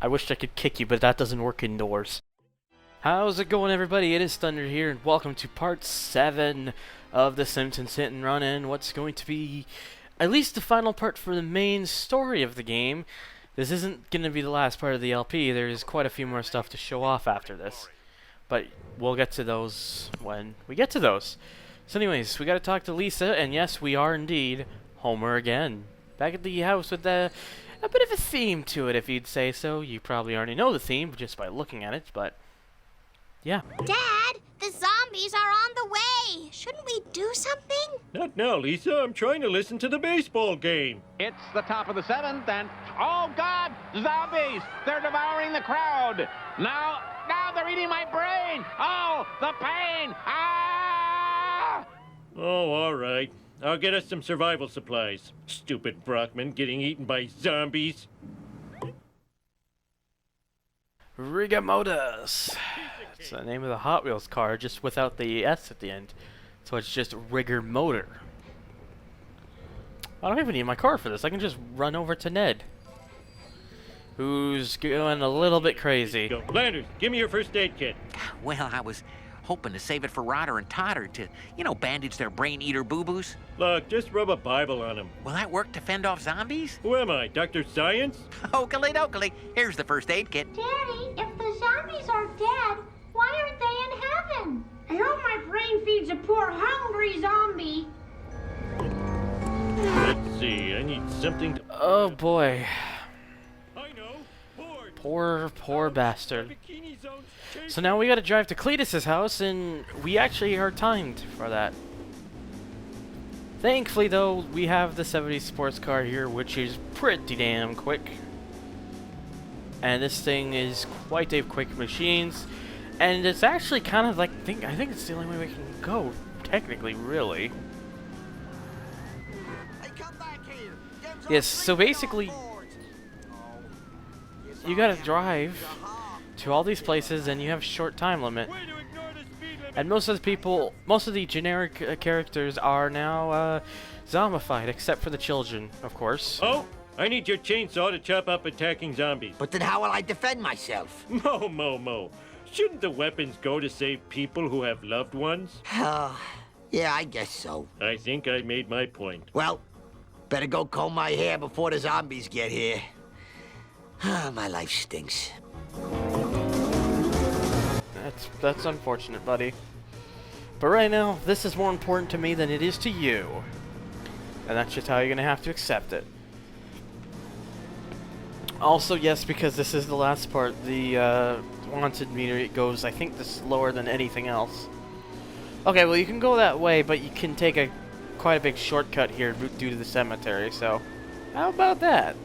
I wish I could kick you, but that doesn't work indoors. How's it going, everybody? It is Thunder here, and welcome to part 7 of the Simpsons Hit and Run, and what's going to be at least the final part for the main story of the game. This isn't going to be the last part of the LP. There's quite a few more stuff to show off after this, but we'll get to those when we get to those. So anyways, we got to talk to Lisa, and yes, we are indeed Homer again. Back at the house with a bit of a theme to it, if you'd say so. You probably already know the theme just by looking at it, but yeah. Dad, the zombies are on the way. Shouldn't we do something? Not now, Lisa. I'm trying to listen to the baseball game. It's the top of the 7th, and oh God, zombies! They're devouring the crowd. Now they're eating my brain. Oh, the pain! Ah! Oh, all right. I'll get us some survival supplies. Stupid Brockman getting eaten by zombies. Rigamotors. It's the name of the Hot Wheels car, just without the S at the end. So it's just Rigger Motor. I don't even need my car for this. I can just run over to Ned, who's going a little bit crazy. Go. Landers, give me your first aid kit. Well, I was hoping to save it for Rodder and Totter to, bandage their brain-eater boo-boos. Look, just rub a Bible on them. Will that work to fend off zombies? Who am I, Dr. Science? Oakley-dokley. Here's the first aid kit. Daddy, if the zombies are dead, why aren't they in heaven? I hope my brain feeds a poor hungry zombie. Let's see, I need something to... Oh boy. I know. Poor bastard. So now we gotta drive to Cletus's house, and we actually are timed for that. Thankfully, though, we have the 70 sports car here, which is pretty damn quick. And this thing is quite a quick machine, and it's actually kind of like I think it's the only way we can go, technically, really. Yes, so basically, you gotta drive to all these places, and you have a short time limit. And most of the generic characters are now zombified, except for the children, of course. Oh, I need your chainsaw to chop up attacking zombies. But then how will I defend myself? Mo. Shouldn't the weapons go to save people who have loved ones? Yeah, I guess so. I think I made my point. Well, better go comb my hair before the zombies get here. My life stinks. That's unfortunate, buddy. But right now, this is more important to me than it is to you. And that's just how you're gonna have to accept it. Also, yes, because this is the last part, the wanted meter goes, I think, this lower than anything else. Okay, well, you can go that way, but you can take quite a big shortcut here due to the cemetery, so how about that?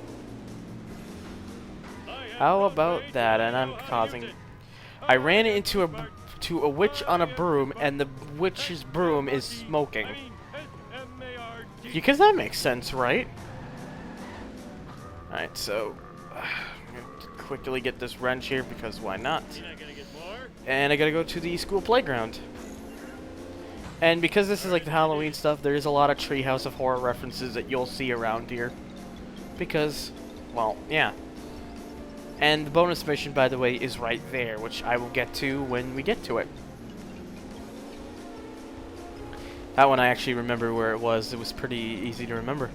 How about that? And I'm causing... I ran into a witch on a broom, and the witch's broom is smoking. Because that makes sense, right? Alright, so... I'm gonna quickly get this wrench here, because why not? And I gotta go to the school playground. And because this is like the Halloween stuff, there's a lot of Treehouse of Horror references that you'll see around here. Because, well, yeah. And the bonus mission, by the way, is right there, which I will get to when we get to it. That one I actually remember where it was. It was pretty easy to remember.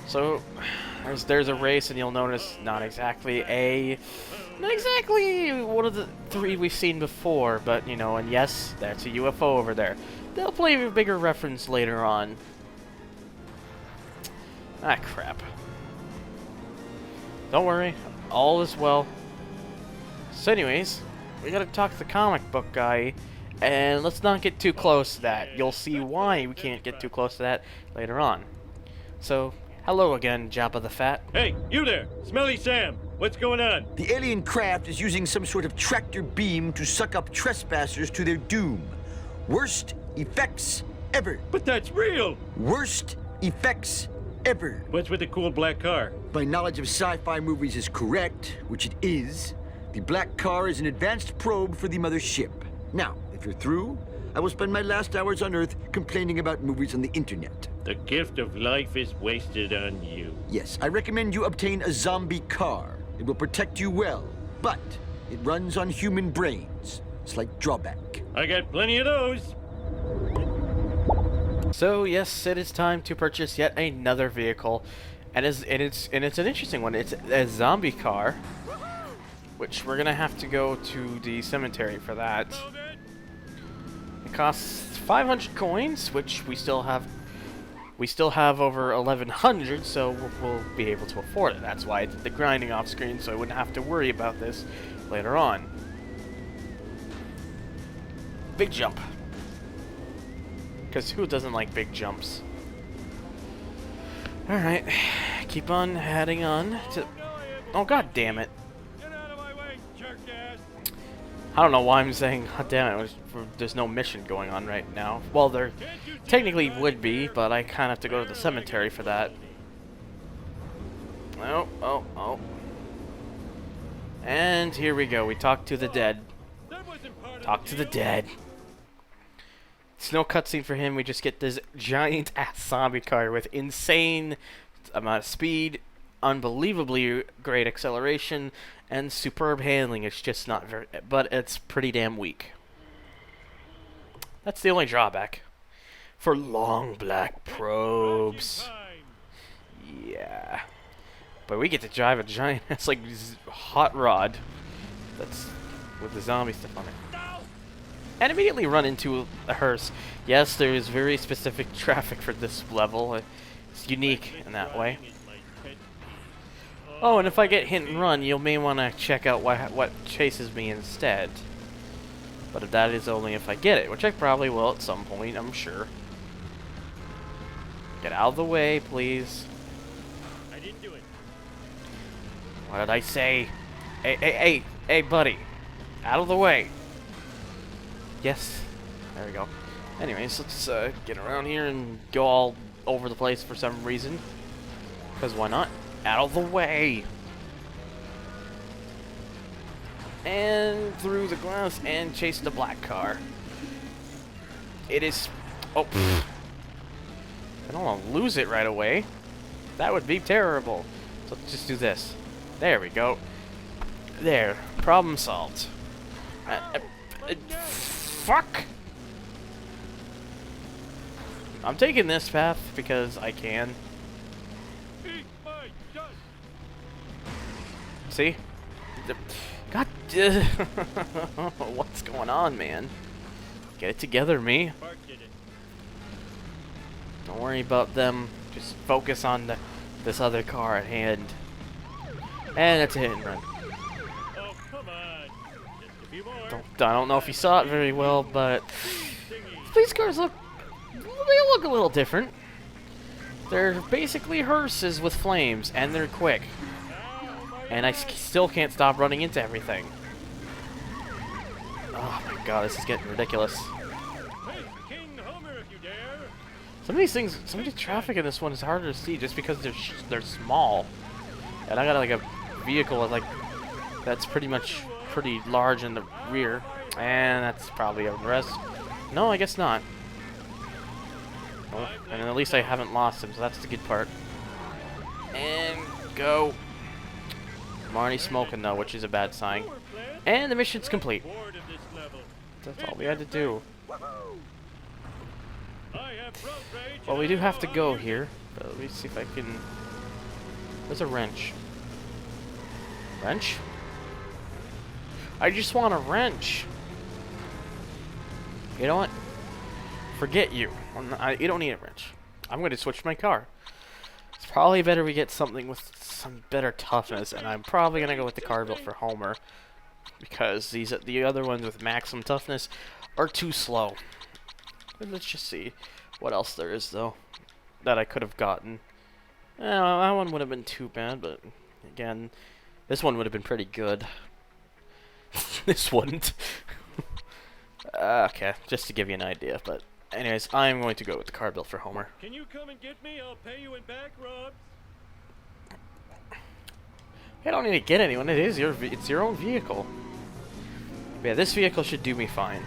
So, there's a race, and you'll notice not exactly one of the 3 we've seen before, but, and yes, that's a UFO over there. They'll play a bigger reference later on. Ah, crap. Don't worry. All is well. So anyways, we gotta talk to the comic book guy, and let's not get too close to that. You'll see why we can't get too close to that later on. So, hello again, Jabba the Fat. Hey, you there! Smelly Sam! What's going on? The alien craft is using some sort of tractor beam to suck up trespassers to their doom. Worst effects ever. But that's real! Worst effects ever. What's with the cool black car? My knowledge of sci-fi movies is correct, which it is. The black car is an advanced probe for the mothership. Now, if you're through, I will spend my last hours on Earth complaining about movies on the internet. The gift of life is wasted on you. Yes, I recommend you obtain a zombie car. It will protect you well, but it runs on human brains. Slight drawback. I got plenty of those. So yes, it is time to purchase yet another vehicle, and it's an interesting one. It's a zombie car, which we're gonna have to go to the cemetery for that. It costs 500 coins, which we still have. We still have over 1,100, so we'll be able to afford it. That's why I did the grinding off screen, so I wouldn't have to worry about this later on. Big jump. Because who doesn't like big jumps? Alright, keep on heading on to... Oh, god damn it. Get out of my way, jerk ass. I don't know why I'm saying god damn it. There's no mission going on right now. Well, there technically would be, but I kind of have to go to the cemetery for that. Oh. And here we go. We talk to the dead. Talk to the dead. It's no cutscene for him. We just get this giant ass zombie car with insane amount of speed, unbelievably great acceleration, and superb handling. It's just not very, but it's pretty damn weak. That's the only drawback. For long black probes. Yeah. But we get to drive a giant, it's like hot rod. That's with the zombie stuff on it. And immediately run into a hearse. Yes, there is very specific traffic for this level. It's unique in that way. Oh, and if I get hit and run, you may want to check out what chases me instead. But that is only if I get it, which I probably will at some point, I'm sure. Get out of the way, please. I didn't do it. What did I say? Hey, buddy. Out of the way. Yes. There we go. Anyways, let's get around here and go all over the place for some reason. Because why not? Out of the way. And through the glass and chase the black car. It is... Oh, pfft. I don't want to lose it right away. That would be terrible. So let's just do this. There we go. There. Problem solved. Fuck! I'm taking this path because I can. See? God, what's going on, man? Get it together, me. Don't worry about them. Just focus on this other car at hand. And that's a hit and run. Oh, come on. Just a few more. I don't know if you saw it very well, but these cars look a little different. They're basically hearses with flames, and they're quick. And I still can't stop running into everything. Oh my god, this is getting ridiculous. Some of these things, some of the traffic in this one is harder to see just because they're small. And I got like a vehicle that's pretty large in the rear, and that's probably a rest. No, I guess not. Oh, and at least I haven't lost him, so that's the good part. And go. I'm already smoking though, which is a bad sign. And the mission's complete. That's all we had to do. Well, we do have to go here, but let me see if I can... There's a wrench. Wrench? I just want a wrench. You know what? Forget you. You don't need a wrench. I'm going to switch my car. It's probably better we get something with some better toughness, and I'm probably going to go with the car built for Homer, because the other ones with maximum toughness are too slow. Let's just see what else there is, though, that I could have gotten. That one would have been too bad, but again, this one would have been pretty good. This wouldn't. Okay, just to give you an idea, but anyways, I'm going to go with the car built for Homer. Can you come and get me? I'll pay you in back rubs. I don't need to get anyone. It's your own vehicle. But yeah, this vehicle should do me fine.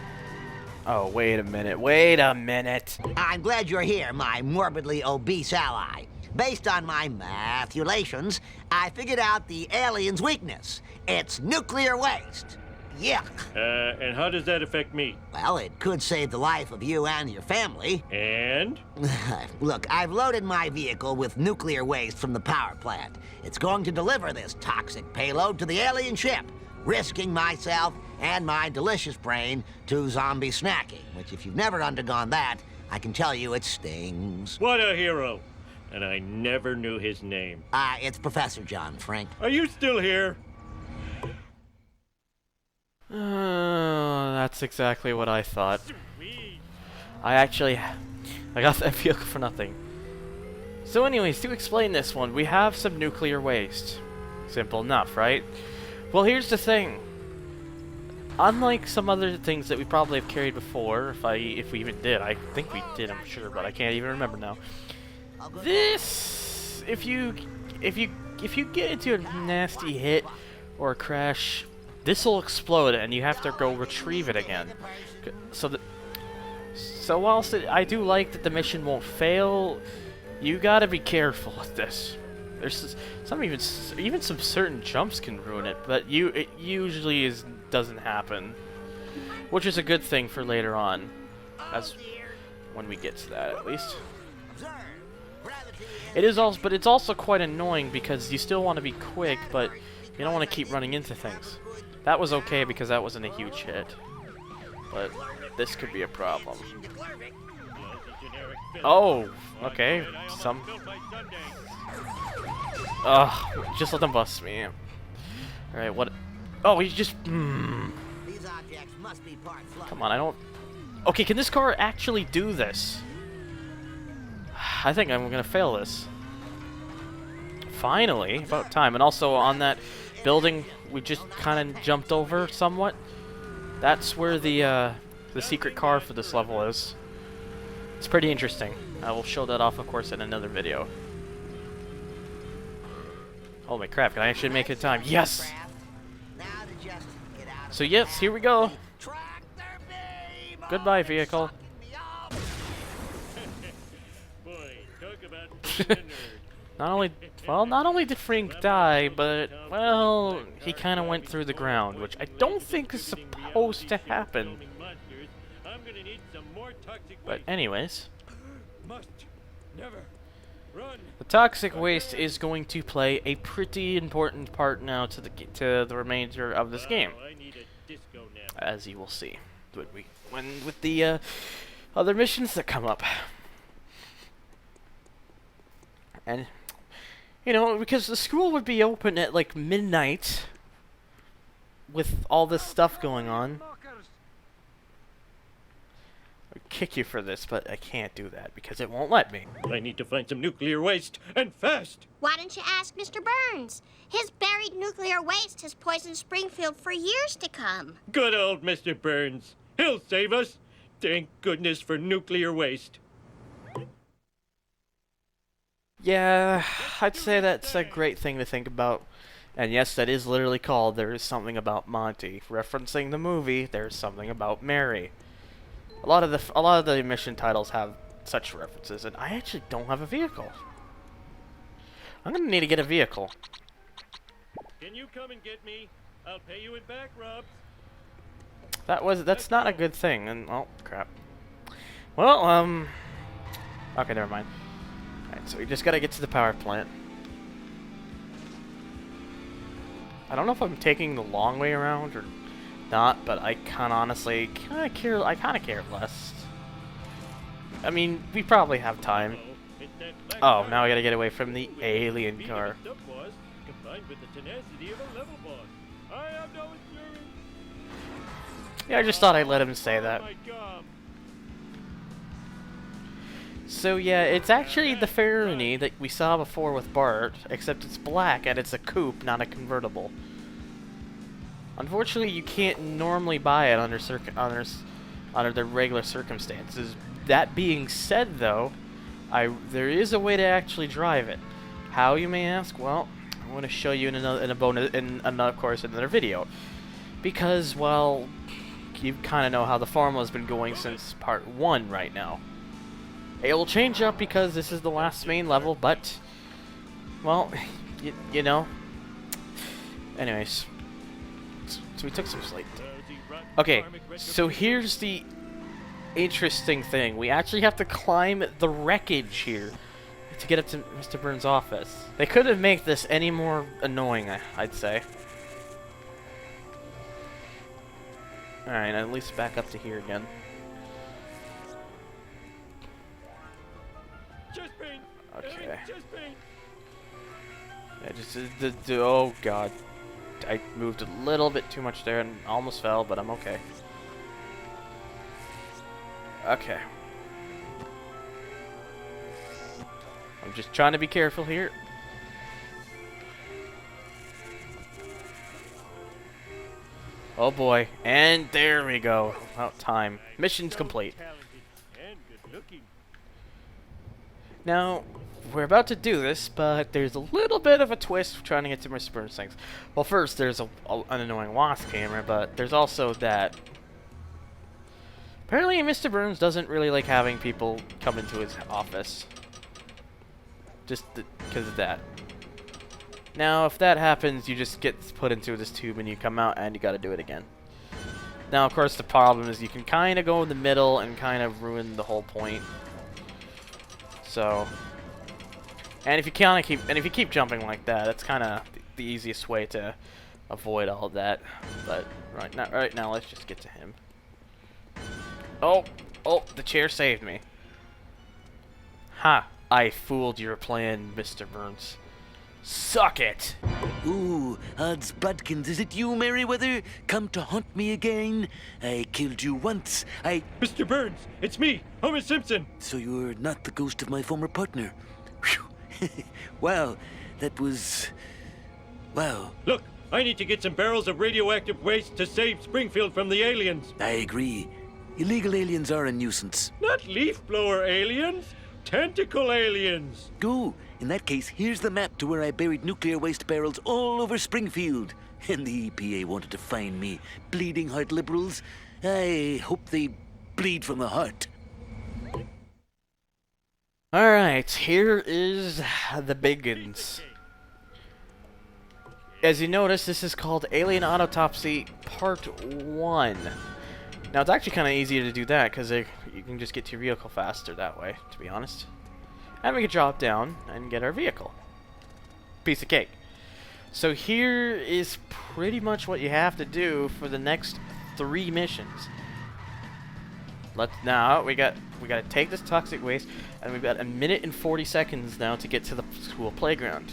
Oh, wait a minute. Wait a minute. I'm glad you're here, my morbidly obese ally. Based on my mathulations, I figured out the alien's weakness. It's nuclear waste. Yuck. And how does that affect me? Well, it could save the life of you and your family. And? Look, I've loaded my vehicle with nuclear waste from the power plant. It's going to deliver this toxic payload to the alien ship, risking myself and my delicious brain to zombie snacking, which if you've never undergone that, I can tell you it stings. What a hero. And I never knew his name. It's Professor John, Frank. Are you still here? That's exactly what I thought. I got that vehicle for nothing. So anyways, to explain this one, we have some nuclear waste. Simple enough, right? Well, here's the thing. Unlike some other things that we probably have carried before, if we even did, I think we did, I'm sure, but I can't even remember now. This, if you get into a nasty hit or a crash, this will explode and you have to go retrieve it again. So whilst I do like that the mission won't fail, you gotta be careful with this. There's even some certain jumps can ruin it, but it usually doesn't happen, which is a good thing for later on, as when we get to that at least. But it's also quite annoying because you still want to be quick, but you don't want to keep running into things. That was okay because that wasn't a huge hit, but this could be a problem. Oh, okay. Just let them bust me. Alright, what? Oh, he just... Come on, I don't... Okay, can this car actually do this? I think I'm gonna fail this. Finally, about time. And also on that building we just kind of jumped over somewhat, that's where the secret car for this level is. It's pretty interesting. I will show that off, of course, in another video. Holy crap, can I actually make it in time? Yes! So yes, here we go. Goodbye, vehicle. Not only did Frank die, but, well, he kind of went through the ground, which I don't think is supposed to happen. But anyways, the toxic waste is going to play a pretty important part now to the remainder of this game, as you will see with the other missions that come up. And you know, because the school would be open at like midnight with all this stuff going on. I'd kick you for this, but I can't do that because it won't let me. I need to find some nuclear waste, and fast! Why don't you ask Mr. Burns? His buried nuclear waste has poisoned Springfield for years to come. Good old Mr. Burns. He'll save us. Thank goodness for nuclear waste. Yeah, I'd say that's a great thing to think about. And yes, that is literally called There Is Something About Monty. Referencing the movie, There's Something About Mary. A lot of the mission titles have such references, and I actually don't have a vehicle. I'm gonna need to get a vehicle. Can you come and get me? I'll pay you in back rubs. That's not a good thing, and oh crap. Well, okay, never mind. Alright, so we just gotta get to the power plant. I don't know if I'm taking the long way around or not, but I honestly kind of care less. I mean, we probably have time. Oh, now I gotta get away from the alien car. Yeah, I just thought I'd let him say that. So yeah, it's actually the Ferrari that we saw before with Bart, except it's black and it's a coupe, not a convertible. Unfortunately, you can't normally buy it under the regular circumstances. That being said, though, there is a way to actually drive it. How, you may ask? Well, I'm going to show you in of course, another video, because, well, you kind of know how the formula's been going since part 1 right now. It will change up because this is the last main level, but Well, you know. Anyways. So we took some sleep. Okay, so here's the interesting thing. We actually have to climb the wreckage here to get up to Mr. Burns' office. They couldn't make this any more annoying, I'd say. Alright, at least back up to here again. Okay. Yeah, just oh god. I moved a little bit too much there and almost fell, but I'm okay. Okay. I'm just trying to be careful here. Oh boy. And there we go. About time. Mission's complete. Now, we're about to do this, but there's a little bit of a twist trying to get to Mr. Burns' things. Well, first, there's an annoying wasp camera, but there's also that. Apparently, Mr. Burns doesn't really like having people come into his office. Just because of that. Now, if that happens, you just get put into this tube and you come out and you gotta do it again. Now, of course, the problem is you can kind of go in the middle and kind of ruin the whole point. So, and if you keep jumping like that, that's kind of the easiest way to avoid all of that. But right now, let's just get to him. Oh, the chair saved me. Ha! I fooled your plan, Mr. Burns. Suck it! Ooh, odds budkins, is it you, Merryweather? Come to haunt me again? I killed you once. Mr. Burns, it's me, Homer Simpson. So you're not the ghost of my former partner. Whew. Wow, that was... Wow. Look, I need to get some barrels of radioactive waste to save Springfield from the aliens. I agree. Illegal aliens are a nuisance. Not leaf blower aliens, tentacle aliens. Go. In that case, here's the map to where I buried nuclear waste barrels all over Springfield. And the EPA wanted to fine me. Bleeding heart liberals. I hope they bleed from the heart. Alright, here is the biggins. As you notice, this is called Alien Autopsy Part 1. Now, it's actually kind of easier to do that, because you can just get to your vehicle faster that way, to be honest. And we can drop down and get our vehicle. Piece of cake. So here is pretty much what you have to do for the next 3 missions. Now we got to take this toxic waste, and we've got 1 minute and 40 seconds now to get to the school playground.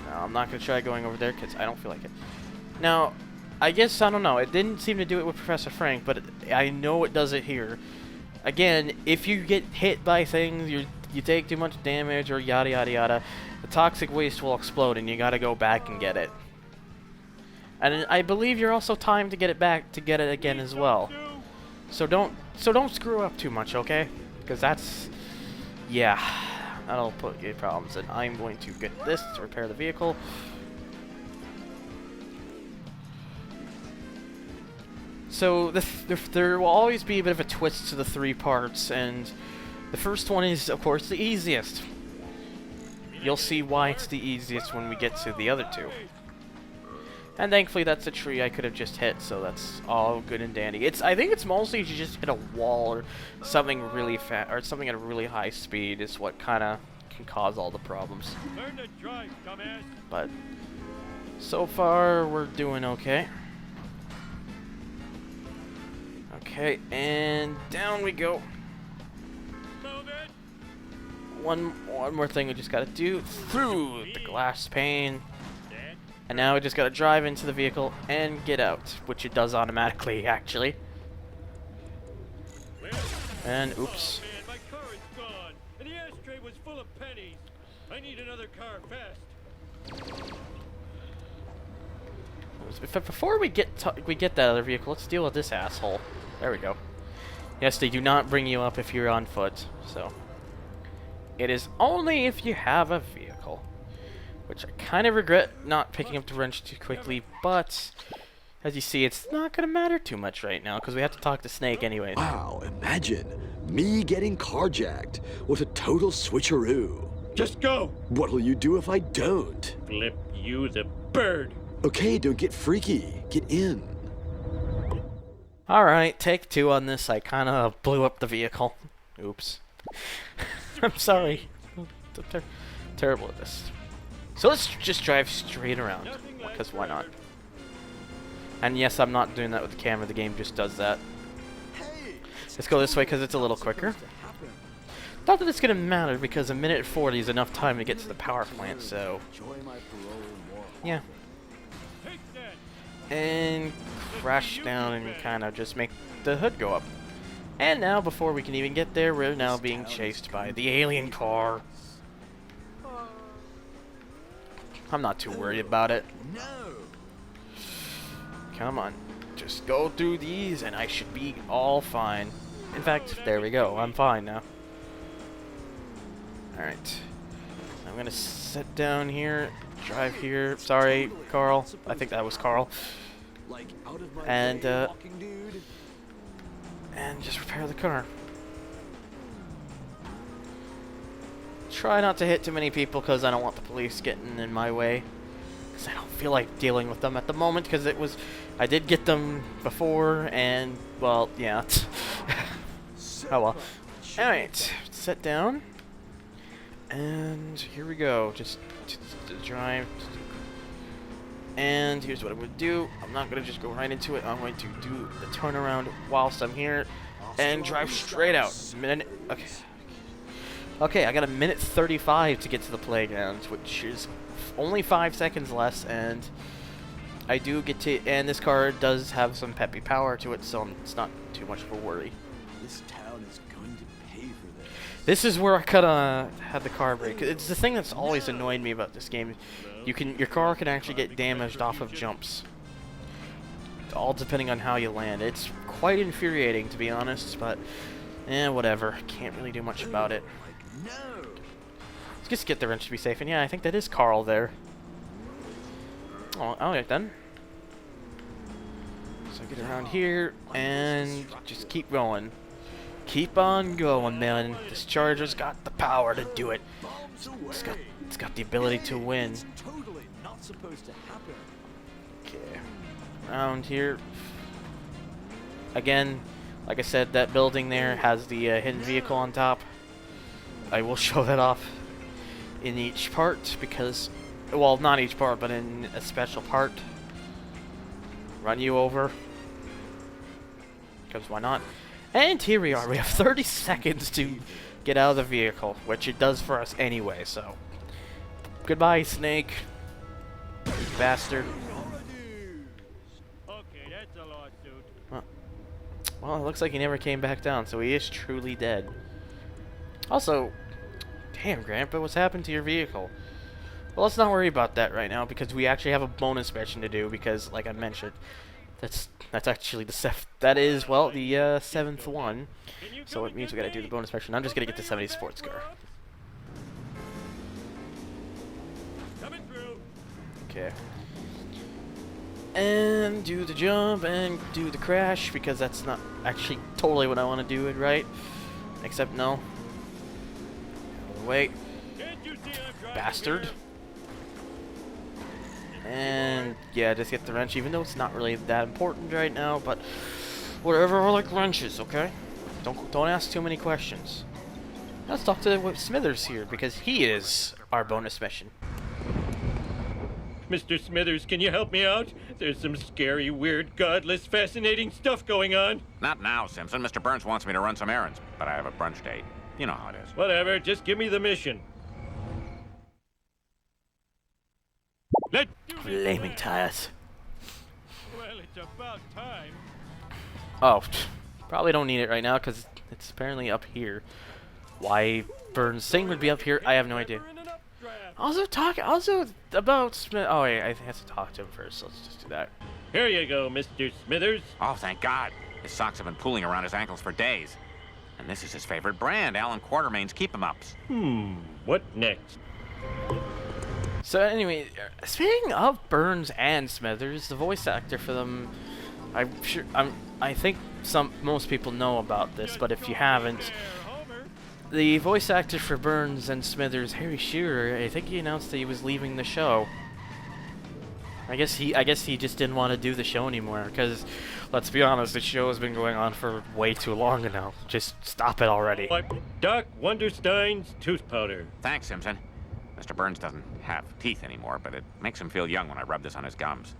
Now I'm not gonna try going over there because I don't feel like it. Now, I guess I don't know. It didn't seem to do it with Professor Frank, but I know it does it here. Again, if you get hit by things, you take too much damage or yada yada yada, the toxic waste will explode and you gotta go back and get it. And I believe you're also timed to get it back to get it again as well. So don't screw up too much, okay? Because that's, yeah, that'll put you in problems. And I'm going to get this to repair the vehicle. So there will always be a bit of a twist to the 3 parts, and the first one is, of course, the easiest. You'll see why it's the easiest when we get to the other 2. And thankfully that's a tree I could have just hit, so that's all good and dandy. I think it's mostly if you just hit a wall or something really fast, or something at a really high speed is what kind of can cause all the problems. Learn to drive, dumbass. But so far we're doing okay. Okay, and down we go. One more thing we just gotta do through the glass pane. And now we just gotta drive into the vehicle and get out, which it does automatically, actually. And oops. My car is gone, and the ashtray was full of pennies. I need another car fast. Before we get that other vehicle, let's deal with this asshole. There we go. Yes, they do not bring you up if you're on foot, so it is only if you have a vehicle, which I kind of regret not picking up the wrench too quickly, but as you see, it's not going to matter too much right now because we have to talk to Snake anyways. Wow, imagine Me getting carjacked. What a total switcheroo. Just go! What'll you do if I don't? Flip you the bird! Okay, don't get freaky. Get in. Alright, take 2 on this. I kind of blew up the vehicle. Oops. I'm sorry. I'm terrible at this. So let's just drive straight around, because why not? And yes, I'm not doing that with the camera. The game just does that. Let's go this way because it's a little quicker. Not that it's going to matter, because a minute 40 is enough time to get to the power plant, so... yeah. And crash down and kind of just make the hood go up. And now, before we can even get there, we're now being chased by the alien car. I'm not too worried about it. Come on. Just go through these and I should be all fine. In fact, there we go. I'm fine now. Alright. I'm gonna sit down here, drive here. Sorry, Carl. I think that was Carl. And just repair the car. Try not to hit too many people because I don't want the police getting in my way. Because I don't feel like dealing with them at the moment, because I did get them before, and, well, yeah. Oh well. Alright, sit down. And here we go. Just drive. And here's what I'm going to do. I'm not going to just go right into it. I'm going to do the turnaround whilst I'm here and drive straight out. Okay. Okay, I got a minute 35 to get to the playground, which is only 5 seconds less, and I do get to, and this car does have some peppy power to it, so it's not too much of a worry. This town is going to pay for this. This is where I could had the car break. It's the thing that's always annoyed me about this game. Your car can actually get damaged off of jumps. All depending on how you land. It's quite infuriating, to be honest, but whatever. Can't really do much about it. Let's just get the wrench to be safe. And yeah, I think that is Carl there. Oh, alright then. So get around here and just keep going. Keep on going, man. This Charger's got the power to do it. It's got the ability to win. Okay. Around here. Again, like I said, that building there has the hidden vehicle on top. I will show that off in each part because, well, not each part, but in a special part. Run you over. Because why not? And here we are. We have 30 seconds to get out of the vehicle, which it does for us anyway, so. Goodbye, Snake. You bastard. Okay, that's a lawsuit. Well, it looks like he never came back down, so he is truly dead. Also, damn, Grandpa, what's happened to your vehicle? Well, let's not worry about that right now, because we actually have a bonus mission to do, because, like I mentioned, that's actually the the 7th one. So it means we gotta do the bonus mission. I'm just gonna get the 70 sports car. Coming through. Okay. And do the jump and do the crash, because that's not actually totally what I want to do it right. Except no. Wait. Bastard. And yeah, just get the wrench, even though it's not really that important right now, but whatever, I like wrenches, okay? Don't ask too many questions. Let's talk to Smithers here, because he is our bonus mission. Mr. Smithers, can you help me out? There's some scary, weird, godless, fascinating stuff going on. Not now, Simpson. Mr. Burns wants me to run some errands, but I have a brunch date. You know how it is. Whatever, just give me the mission. Let's do it. Flaming tires. Well, it's about time. Oh, probably don't need it right now because it's apparently up here. Why Burns' thing would be up here, I have no idea. Also about Smith. Oh wait, I have to talk to him first. Let's just do that. Here you go, Mr. Smithers. Oh, thank God. His socks have been pooling around his ankles for days. And this is his favorite brand, Alan Quartermain's Keep-em-Ups. What next? So anyway, speaking of Burns and Smithers, the voice actor for them I think most people know about this, but if you haven't, the voice actor for Burns and Smithers, Harry Shearer, I think he announced that he was leaving the show. I guess he just didn't want to do the show anymore, because let's be honest, the show has been going on for way too long now. Just stop it already. Doc Wonderstein's tooth powder. Thanks, Simpson. Mr. Burns doesn't have teeth anymore, but it makes him feel young when I rub this on his gums.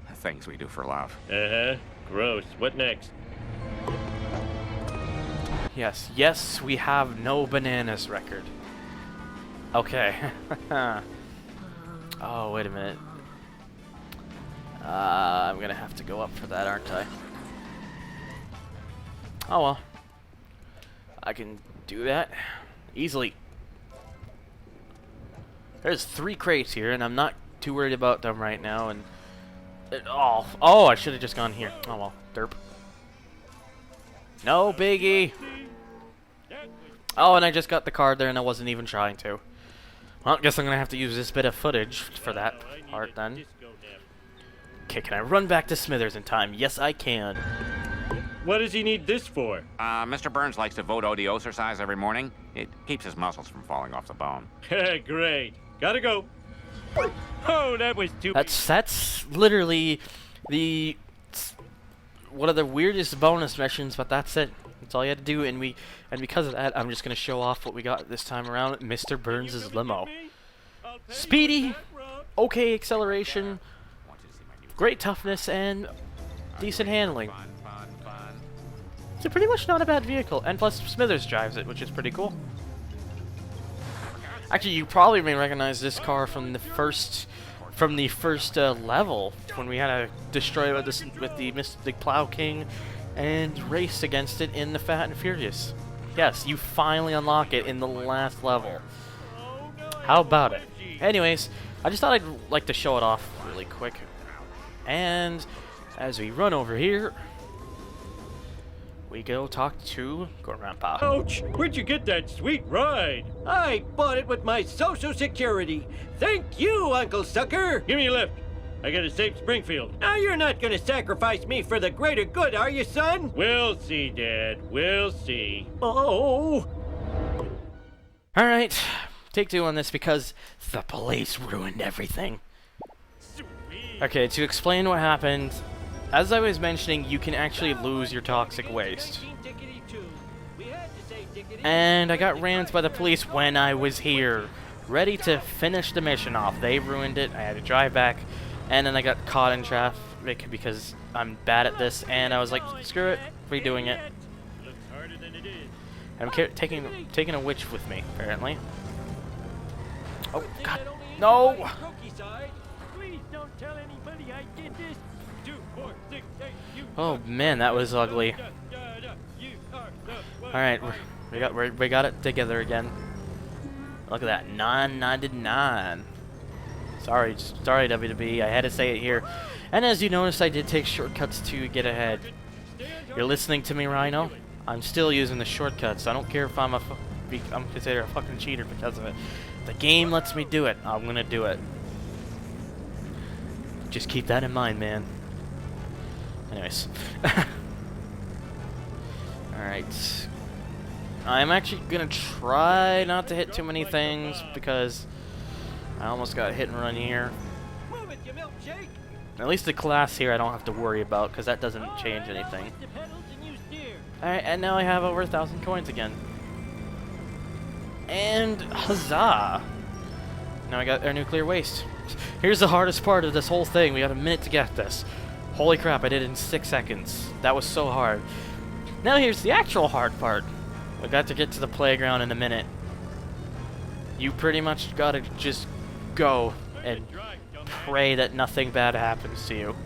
The things we do for love. Uh-huh. Gross. What next? Yes, we have no bananas record. Okay. Oh, wait a minute. I'm gonna have to go up for that, aren't I? Oh well. I can do that easily. There's 3 crates here, and I'm not too worried about them right now. And oh, I should have just gone here. Oh well, derp. No biggie. Oh, and I just got the card there, and I wasn't even trying to. Well, I guess I'm gonna have to use this bit of footage for that part then. Okay, can I run back to Smithers in time? Yes, I can. What does he need this for? Mr. Burns likes to vote the exercise every morning. It keeps his muscles from falling off the bone. Great. Gotta go. Oh, that was too... That's literally one of the weirdest bonus missions, but that's it. That's all you had to do, and because of that, I'm just gonna show off what we got this time around. Mr. Burns' limo. Speedy, okay acceleration, great toughness, and decent handling. It's pretty much not a bad vehicle, and plus Smithers drives it, which is pretty cool. Actually, you probably may recognize this car from the first level when we had to destroy with the Plow King and race against it in the Fat and Furious. Yes, you finally unlock it in the last level. How about it? Anyways, I just thought I'd like to show it off really quick. And as we run over here, we go talk to Grandpa. Ouch! Where'd you get that sweet ride? I bought it with my Social Security. Thank you, Uncle Sucker. Give me a lift. I gotta save Springfield. Now you're not gonna sacrifice me for the greater good, are you, son? We'll see, Dad. We'll see. Oh! Alright, take 2 on this because the police ruined everything. Okay, to explain what happened, as I was mentioning, you can actually lose your toxic waste. And I got rammed by the police when I was here, ready to finish the mission off. They ruined it, I had to drive back, and then I got caught in traffic because I'm bad at this, and I was like, screw it, redoing it. I'm taking a witch with me, apparently. Oh, God, no! Oh man, that was ugly. Alright, we got it together again. Look at that, 999. Sorry WWE, I had to say it here. And as you notice, I did take shortcuts to get ahead. You're listening to me, Rhino? I'm still using the shortcuts. I don't care if I'm considered a fucking cheater because of it. The game lets me do it. I'm gonna do it. Just keep that in mind, man. Anyways. Alright. I'm actually gonna try not to hit too many things because I almost got hit and run here. At least the class here I don't have to worry about because that doesn't change anything. Alright, and now I have over 1,000 coins again. And huzzah! Now I got our nuclear waste. Here's the hardest part of this whole thing. We got a minute to get this. Holy crap, I did it in 6 seconds. That was so hard. Now here's the actual hard part. We got to get to the playground in a minute. You pretty much gotta just go and pray that nothing bad happens to you.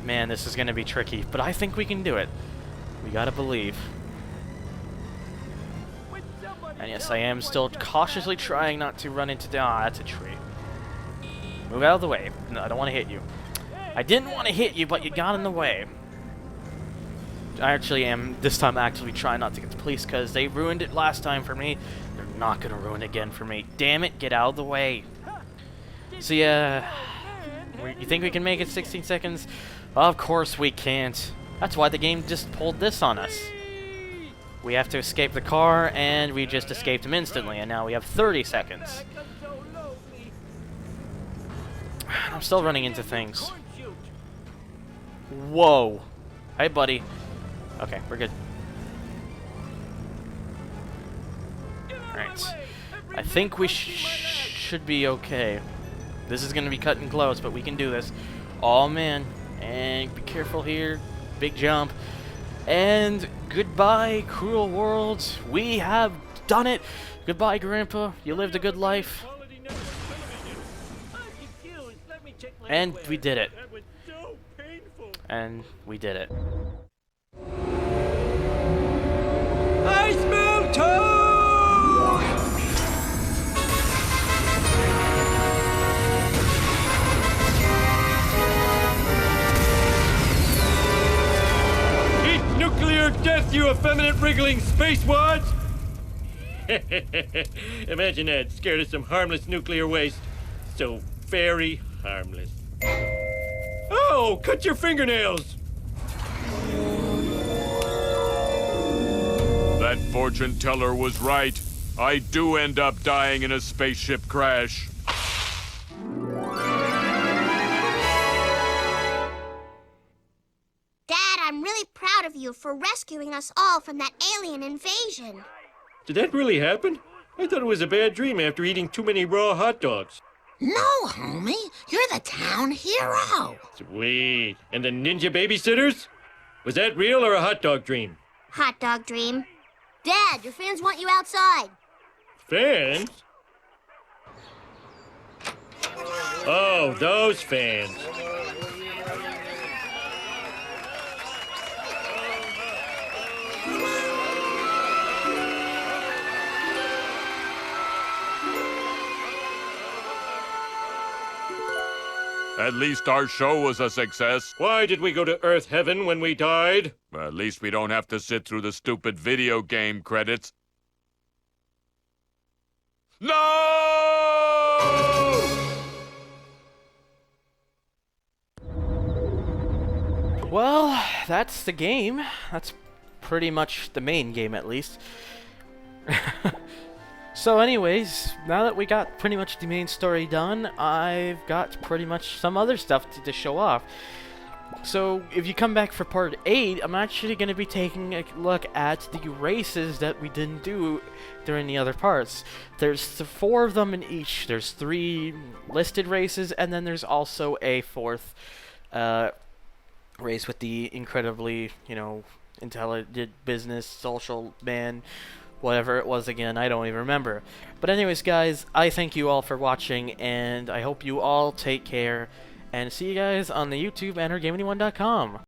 Man, this is gonna be tricky, but I think we can do it. We gotta believe. And yes, I am still cautiously trying not to run into that's a tree. Move out of the way. No, I don't want to hit you. I didn't want to hit you, but you got in the way. I actually am, this time, actually trying not to get the police, because they ruined it last time for me. They're not going to ruin it again for me. Damn it, get out of the way. So yeah, You think we can make it 16 seconds? Of course we can't. That's why the game just pulled this on us. We have to escape the car, and we just escaped him instantly, and now we have 30 seconds. I'm still running into things. Whoa. Hey, buddy. Okay, we're good. Alright. I think we should be okay. This is going to be cutting close, but we can do this. Oh, man. And be careful here. Big jump. And goodbye, cruel world. We have done it. Goodbye, Grandpa. You lived a good life. And we did it. And we did it. I smell toad! Eat nuclear death, you effeminate wriggling spacewads! Imagine that, scared of some harmless nuclear waste. So very harmless. Oh, cut your fingernails! That fortune teller was right. I do end up dying in a spaceship crash. Dad, I'm really proud of you for rescuing us all from that alien invasion. Did that really happen? I thought it was a bad dream after eating too many raw hot dogs. No, homie. You're the town hero. Sweet. And the ninja babysitters? Was that real or a hot dog dream? Hot dog dream. Dad, your fans want you outside. Fans? Oh, those fans. At least our show was a success. Why did we go to Earth Heaven when we died? At least we don't have to sit through the stupid video game credits. No! Well, that's the game. That's pretty much the main game, at least. So anyways, now that we got pretty much the main story done, I've got pretty much some other stuff to show off. So if you come back for part 8, I'm actually going to be taking a look at the races that we didn't do during the other parts. There's 4 of them in each. There's 3 listed races, and then there's also a 4th race with the incredibly, intelligent business social man. Whatever it was again, I don't even remember. But anyways, guys, I thank you all for watching, and I hope you all take care, and see you guys on the YouTube and OurGameAnyone.com.